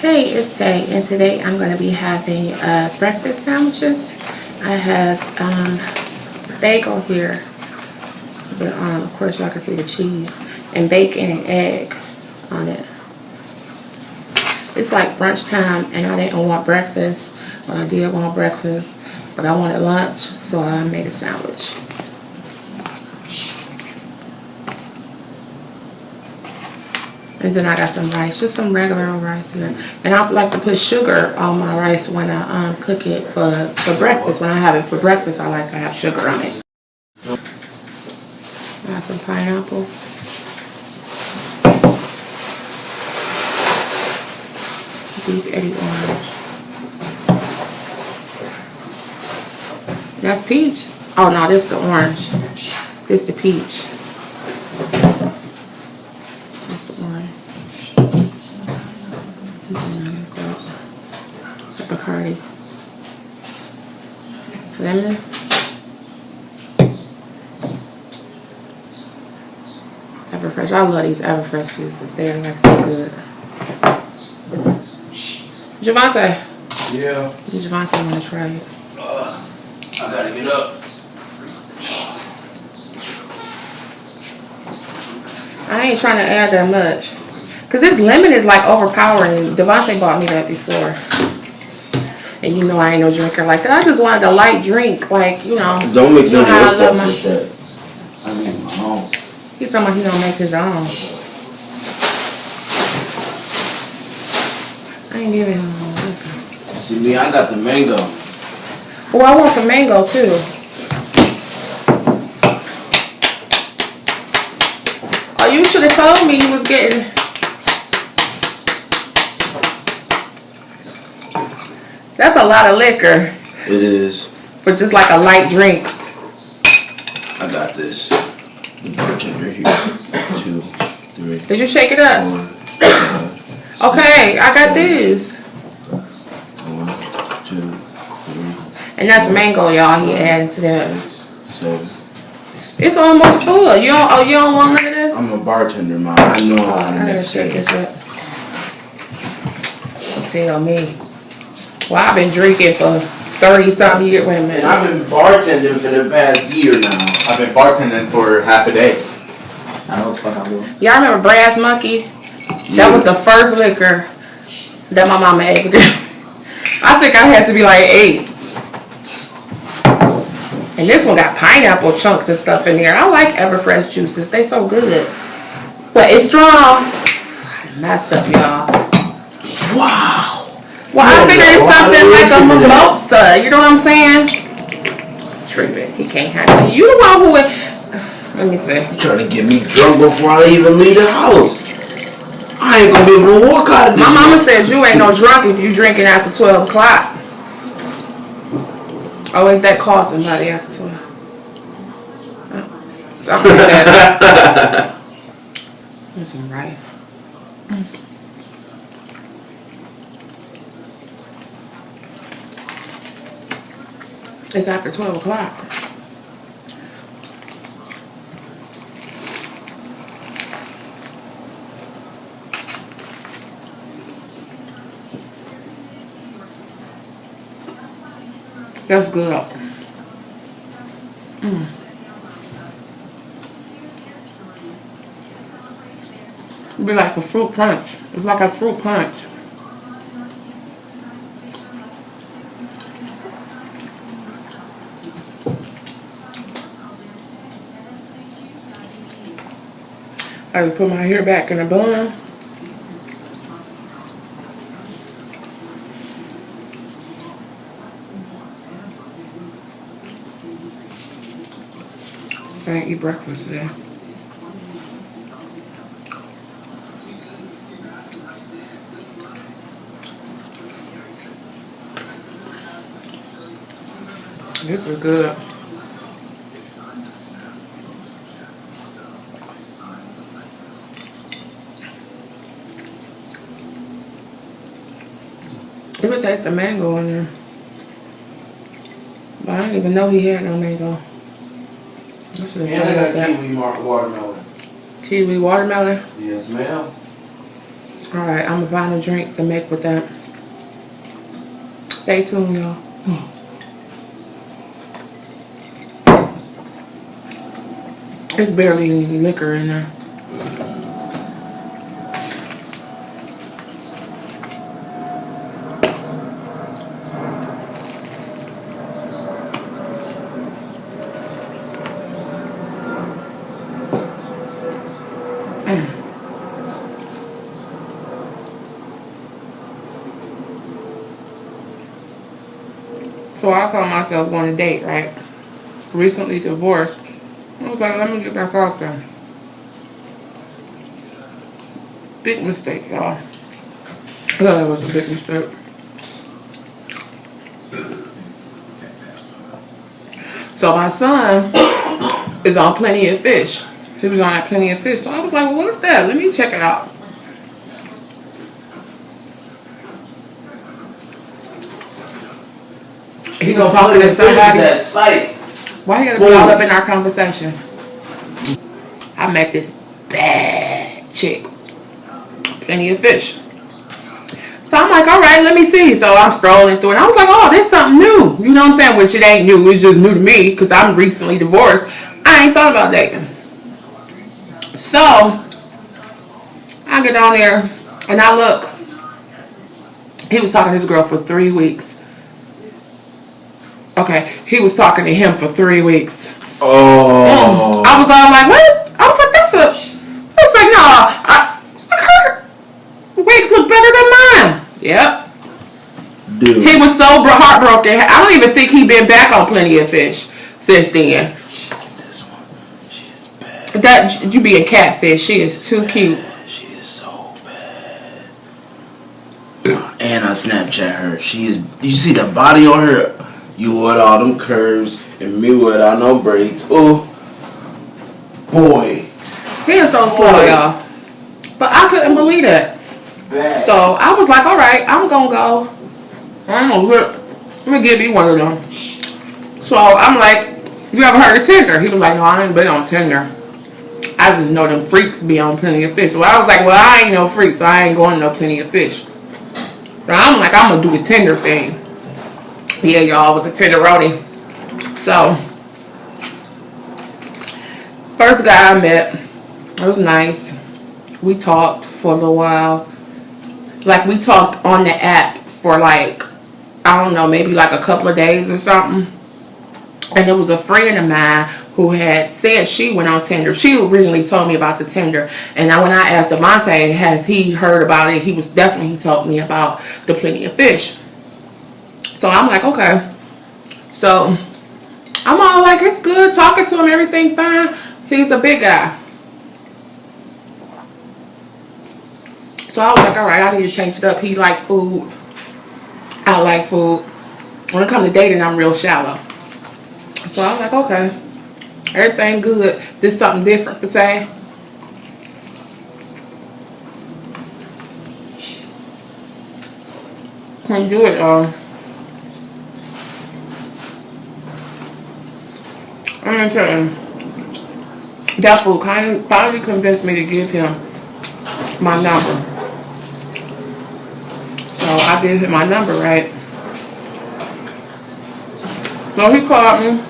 Hey, it's Tay, and today I'm going to be having breakfast sandwiches. I have bagel here, but of course y'all can see the cheese, and bacon and egg on it. It's like brunch time, and I didn't want breakfast, but I did want breakfast, but I wanted lunch, so I made a sandwich. And then I got some rice, just some regular rice here. And I like to put sugar on my rice when I cook it for breakfast. When I have it for breakfast, I like to have sugar on it. Got some pineapple. Deep Eddy orange. That's peach. Oh no, this the orange. This the peach. That's the orange. The Barcardi. Lemon. Everfresh. I love these Everfresh juices. They're like so good. Javante. Yeah. Javante want to try it. I gotta get up. I ain't trying to add that much. Cause this lemon is like overpowering. Devontae bought me that before. And you know I ain't no drinker like that. I just wanted a light drink, like, you know. Don't mix you know none of how your I love stuff with that. I mean my own. He's talking about he don't make his own. I ain't giving him no liquor. See me, I got the mango. Well, I want some mango too. Oh, you should have told me you was getting. That's a lot of liquor. It is. For just like a light drink. I got this. The bartender here. 2, 3. Did you shake it up? 4, 5, Okay, I got this. 1, 2, 3. And that's mango, y'all. He added to that. 6, 7. It's almost full. You don't. Oh, you don't want none of this? I'm a bartender, Mom. I know how to I gotta mix shake things. this up. Tell me. Well, I've been drinking for 30-something years. Wait a minute. And I've been bartending for the past year now. I've been bartending for half a day. I know what the fuck I'm doing. Y'all remember Brass Monkey? Yeah. That was the first liquor that my mama ate. I think I had to be like 8. And this one got pineapple chunks and stuff in there. I like Everfresh juices. They so good. But it's strong. I messed up, y'all. Wow. Well, I figured it's something like a mimosa. You know what I'm saying? Tripping. He can't handle it. You the one who would... Let me see. You trying to get me drunk before I even leave the house. I ain't gonna be able to walk out of this. My mama said you ain't no drunk if you drinking after 12 o'clock. Oh, is that call somebody after 12? Something like that. There's some rice. It's after 12 o'clock. That's good. It'd be like a fruit punch. It's like a fruit punch. I just put my hair back in a bun. I didn't eat breakfast today. This is good. It would taste the mango in there. But I didn't even know he had no mango. I should have And I thought about got that. kiwi watermelon. Kiwi watermelon. Yes, ma'am. Alright, I'm gonna find a drink to make with that. Stay tuned, y'all. There's barely any liquor in there. So I saw myself going to date, right? Recently divorced. I was like, let me get that sauce done. Big mistake, y'all. I thought it was a big mistake. So my son is on Plenty of Fish. He was on that Plenty of Fish. So I was like, well, what's that? Let me check it out. He was talking to somebody. That site. Why you gotta be all up in our conversation? I met this bad chick. Plenty of Fish. So I'm like, all right, let me see. So I'm scrolling through it. And I was like, oh, there's something new. You know what I'm saying? Which it ain't new. It's just new to me because I'm recently divorced. I ain't thought about dating. So I get on there and I look. He was talking to his girl for 3 weeks. Okay, he was talking to him for 3 weeks. Oh. I was all like, what? I was like, I was like, no, her wigs look better than mine. Yep. Dude. He was so heartbroken. I don't even think he been back on Plenty of Fish since then. This one, she is bad. That you be a catfish. She is too cute. She is so bad. And I Snapchat her. She is. You see the body on her. You with all them curves and me without no braids. Oh, boy. He is so slow, y'all. But I couldn't believe that. Bad. So I was like, all right, I'm gonna go. I'm gonna look. Let me give you one of them. So I'm like, you ever heard of Tinder? He was like, no, I ain't been on Tinder. I just know them freaks be on Plenty of Fish. Well, I was like, well, I ain't no freak, so I ain't going to no Plenty of Fish. So I'm like, I'm gonna do the Tinder thing. Yeah, y'all, was a Tenderoni. So, first guy I met, it was nice. We talked for a little while. Like, we talked on the app for like, I don't know, maybe like a couple of days or something. And there was a friend of mine who had said she went on Tinder. She originally told me about the Tinder. And when I asked Devontae, has he heard about it? That's when he told me about the Plenty of Fish. So I'm like, okay. So I'm all like, it's good. Talking to him, everything fine. He's a big guy. So I was like, all right, I need to change it up. He like food. I like food. When it comes to dating, I'm real shallow. So I was like, okay. Everything good. This something different for say. Can't do it, I'm gonna tell you, that fool finally convinced me to give him my number. So I gave him my number, right? So he called me.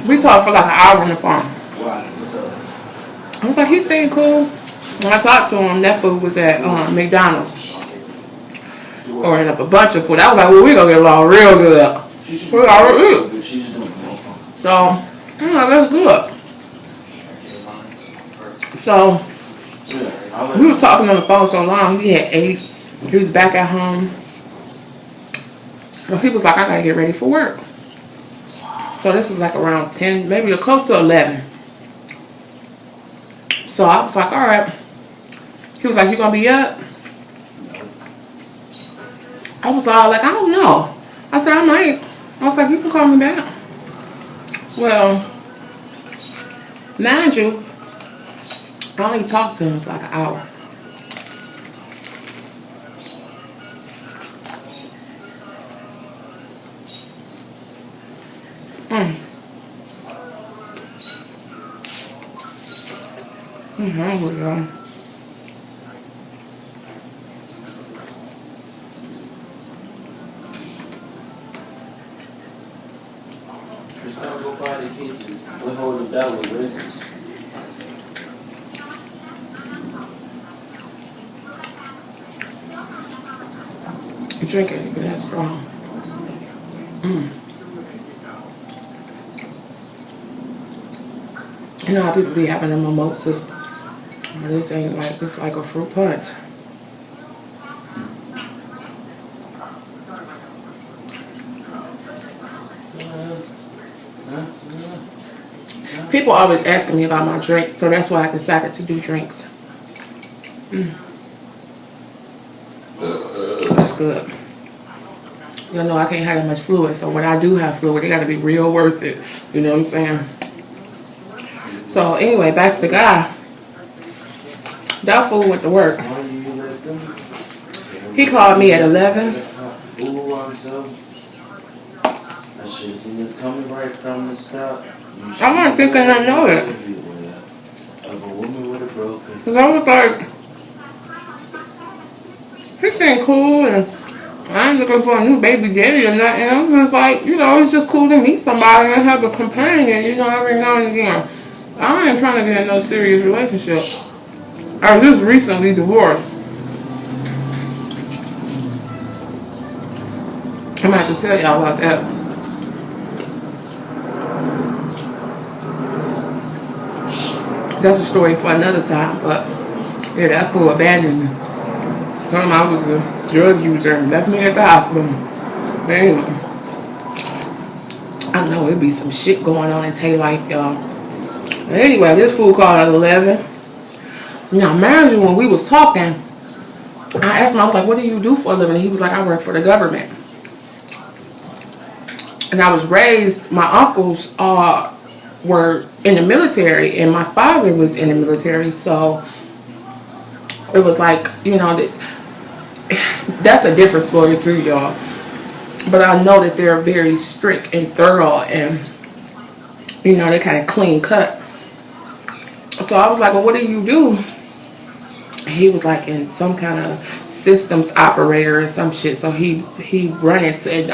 We talked for like an hour on the phone. I was like, he seemed cool. When I talked to him, that fool was at McDonald's. Ordering up a bunch of food. I was like, well, we gonna get along real good. We already good. So, that's good. So, we was talking on the phone so long, he had ate. He was back at home. So he was like, I gotta get ready for work. So this was like around 10, maybe close to 11. So I was like, alright. He was like, you gonna be up? I was all like, I don't know. I said, I might. I was like, you can call me back. Well, mind you, I only talked to him for like an hour. I'm hungry, y'all. Just don't go buy the cases. We'll hold them down with races. Drink it, but that's strong. You know how people be having them mimosas? This ain't like, it's like a fruit punch. People always asking me about my drink, so that's why I decided to do drinks. That's good. You know I can't have that much fluid, so when I do have fluid, it gotta be real worth it. You know what I'm saying? So anyway, back to the guy. That fool went to work. He called me at 11. I wasn't thinking I know it. Because I was like, he seemed cool and I ain't looking for a new baby daddy or nothing. I was just like, you know, it's just cool to meet somebody and have a companion, you know, every now and again. I ain't trying to get in no serious relationship. I just recently divorced. I'm gonna have to tell y'all about that. That's a story for another time, but yeah, that fool abandoned me. Told him I was a drug user and left me at the hospital. But anyway, I know it'd be some shit going on in Tay life, y'all. But anyway, this fool called at 11. Now, mind you, when we was talking, I asked him, I was like, what do you do for a living? And he was like, I work for the government. And I was raised, my uncles were in the military, and my father was in the military, so it was like, you know, that's a different story too, y'all. But I know that they're very strict and thorough, and, you know, they're kind of clean cut. So I was like, well, what do you do? He was like in some kind of systems operator or some shit. So he run into it.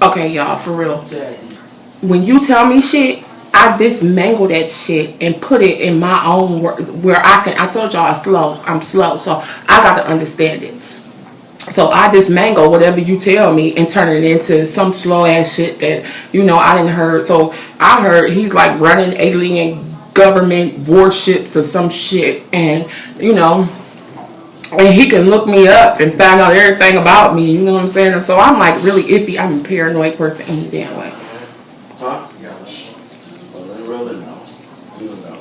Okay, y'all, for real. When you tell me shit, I dismangle that shit and put it in my own word where I can. I told y'all I'm slow, so I got to understand it. So I dismangle whatever you tell me and turn it into some slow ass shit that, you know, I didn't heard. So I heard he's like running alien government warships or some shit, and, you know, and he can look me up and find out everything about me, you know what I'm saying? And so I'm like really iffy. I'm a paranoid person any damn way. Huh? Well, really no. You know.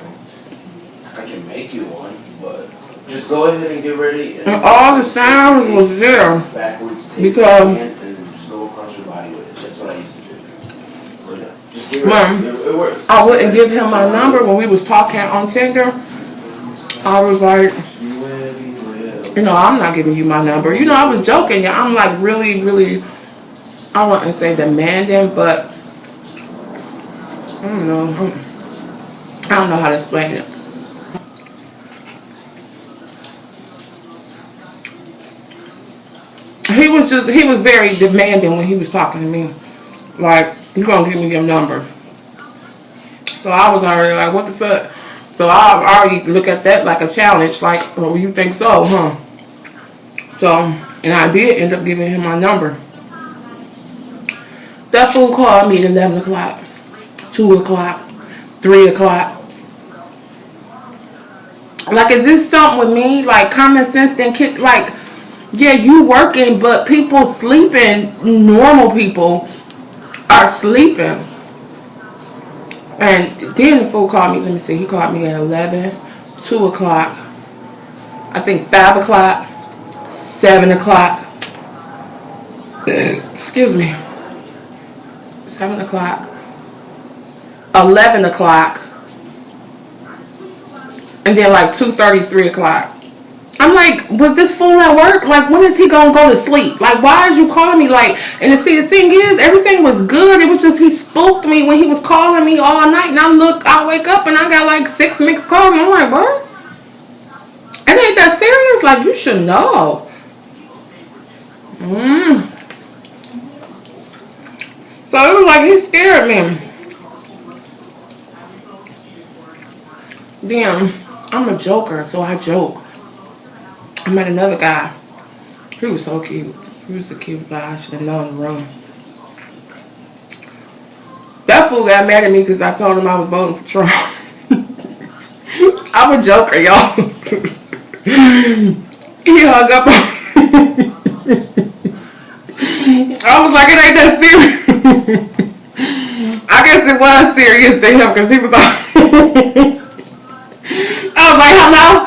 I can make you one, but just go ahead and get ready. And all the sounds was there. Backwards, take because your hand and just go across your body with it. That's what I used to do. Just get ready. It works. I wouldn't give him my number when we was talking on Tinder. I was like, you know, I'm not giving you my number. You know, I was joking. Yeah, I'm like really, really, I wouldn't say demanding, but I don't know. I don't know how to explain it. He was very demanding when he was talking to me. Like, you gonna give me your number. So I was already like, what the fuck? So I already look at that like a challenge. Like, well, you think so, huh? So, and I did end up giving him my number. That fool called me at 11 o'clock, 2 o'clock, 3 o'clock. Like, is this something with me? Like, common sense didn't kick, like, yeah, you working, but people sleeping, normal people are sleeping. And then the fool called me, let me see, he called me at 11, 2 o'clock, I think 5 o'clock, 7 o'clock, excuse me, 7 o'clock, 11 o'clock, and then like 2:30, 3 o'clock. I'm like, was this fool at work? Like, when is he gonna go to sleep? Like, why is you calling me? Like, and to see, the thing is, everything was good. It was just he spooked me when he was calling me all night. And I wake up and I got like 6 mixed calls. And I'm like, what? It ain't that serious? Like, you should know. So So it was like he scared me. Then I'm a joker, so I joke. I met another guy. He was so cute. He was a cute guy. I should have known the room. That fool got mad at me because I told him I was voting for Trump. I'm a joker, y'all. He hung up on I was like, it ain't that serious. I guess it was serious to him because he was on. I was like, hello?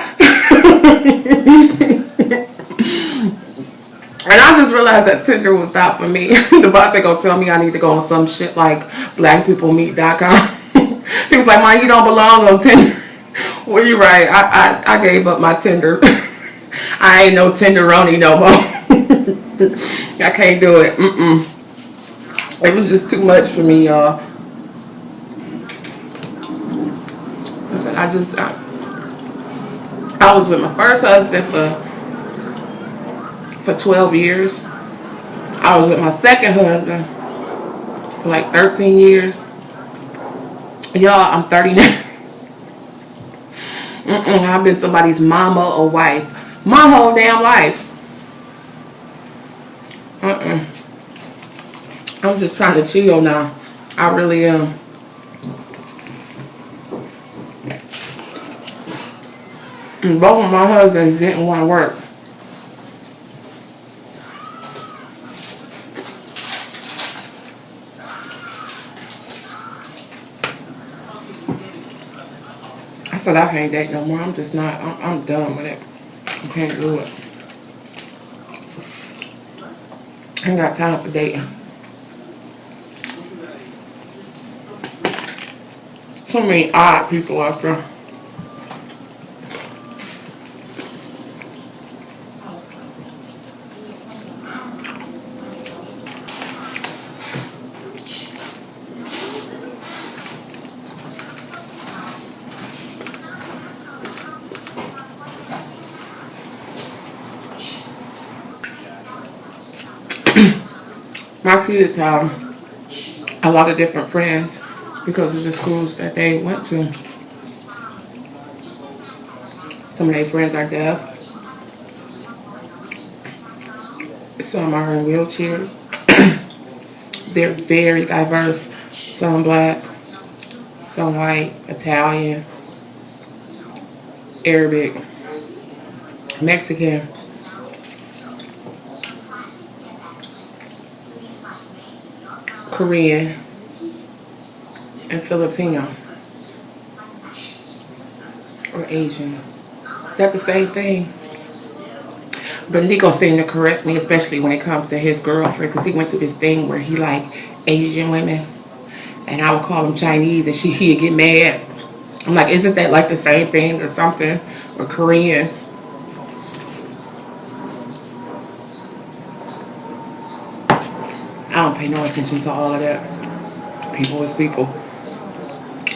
And I just realized that Tinder was not for me. Devontae gonna tell me I need to go on some shit like blackpeoplemeet.com. He was like, Mom, you don't belong on Tinder. Well, you're right. I gave up my Tinder. I ain't no Tenderoni no more. I can't do it. It was just too much for me, y'all. Listen, I was with my first husband for 12 years. I was with my second husband for like 13 years. Y'all, I'm 39. I've been somebody's mama or wife my whole damn life. I'm just trying to chill now. I really am. And both of my husbands didn't want to work. I said I can't date no more. I'm just not. I'm done with it. I can't do it. I ain't got time for dating. So many odd people out there. My kids have a lot of different friends because of the schools that they went to. Some of their friends are deaf. Some are in wheelchairs. They're very diverse. Some black, some white, Italian, Arabic, Mexican. Korean, and Filipino, or Asian. Is that the same thing? But Nico seemed to correct me, especially when it comes to his girlfriend, because he went through this thing where he liked Asian women, and I would call him Chinese, and he'd get mad. I'm like, isn't that like the same thing or something? Or Korean? I don't pay no attention to all of that. People is people.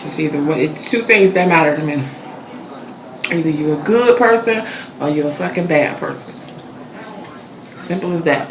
It's it's two things that matter to me. Either you're a good person or you're a fucking bad person. Simple as that.